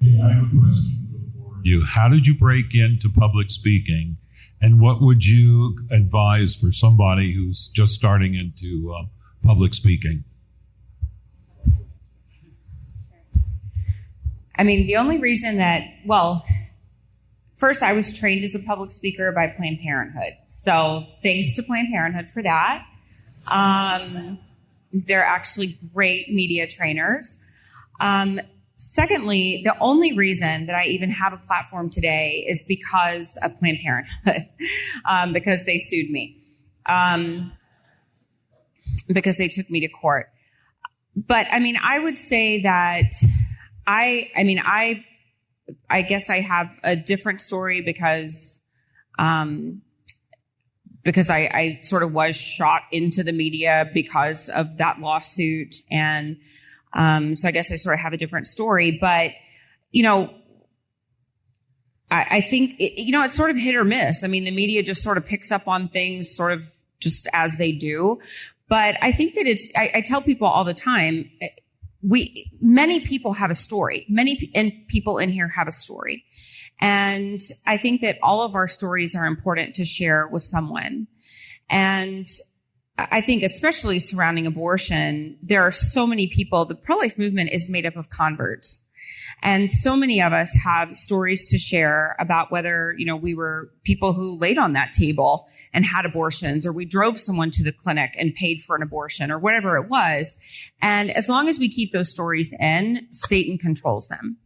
Yeah, I have a question for you. How did you break into public speaking, and what would you advise for somebody who's just starting into public speaking? I mean, the only reason that, well, first I was trained as a public speaker by Planned Parenthood. So thanks to Planned Parenthood for that. They're actually great media trainers. Secondly, the only reason that I even have a platform today is because of Planned Parenthood, because they sued me, because they took me to court. But I mean, I would say that I guess I have a different story because I sort of was shot into the media because of that lawsuit. And, so I guess I sort of have a different story, but, you know, I think, it's sort of hit or miss. I mean, the media just sort of picks up on things sort of just as they do. But I think that I tell people all the time, many people have a story. People in here have a story. And I think that all of our stories are important to share with someone. And I think especially surrounding abortion, there are so many people. The pro-life movement is made up of converts. And so many of us have stories to share about whether, we were people who laid on that table and had abortions, or we drove someone to the clinic and paid for an abortion, or whatever it was. And as long as we keep those stories in, Satan controls them.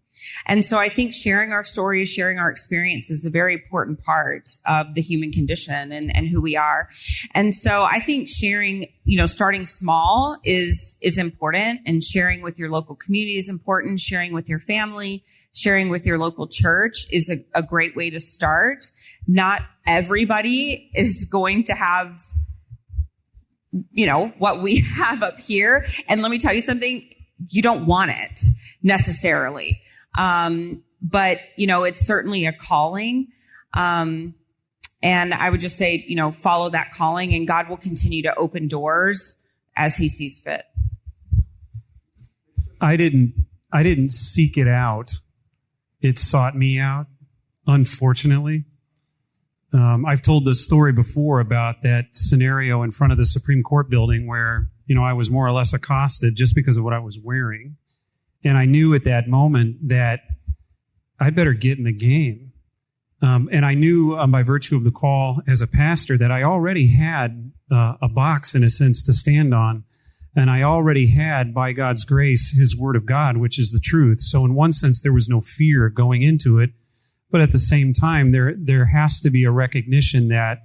And so I think sharing our stories, sharing our experience is a very important part of the human condition and who we are. And so I think sharing, starting small is important, and sharing with your local community is important. Sharing with your family, sharing with your local church is a great way to start. Not everybody is going to have, what we have up here. And let me tell you something, you don't want it necessarily. But, it's certainly a calling. And I would just say, follow that calling, and God will continue to open doors as he sees fit. I didn't seek it out. It sought me out, unfortunately. I've told this story before about that scenario in front of the Supreme Court building where, I was more or less accosted just because of what I was wearing. And I knew at that moment that I'd better get in the game. And I knew by virtue of the call as a pastor that I already had a box, in a sense, to stand on. And I already had, by God's grace, his word of God, which is the truth. So in one sense, there was no fear going into it. But at the same time, there has to be a recognition that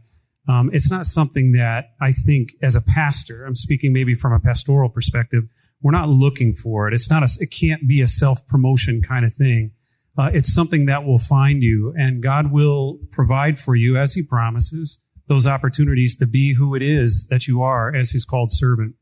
it's not something that I think as a pastor, I'm speaking maybe from a pastoral perspective, we're not looking for it. It can't be a self-promotion kind of thing. It's something that will find you, and God will provide for you, as he promises, those opportunities to be who it is that you are as his called servant.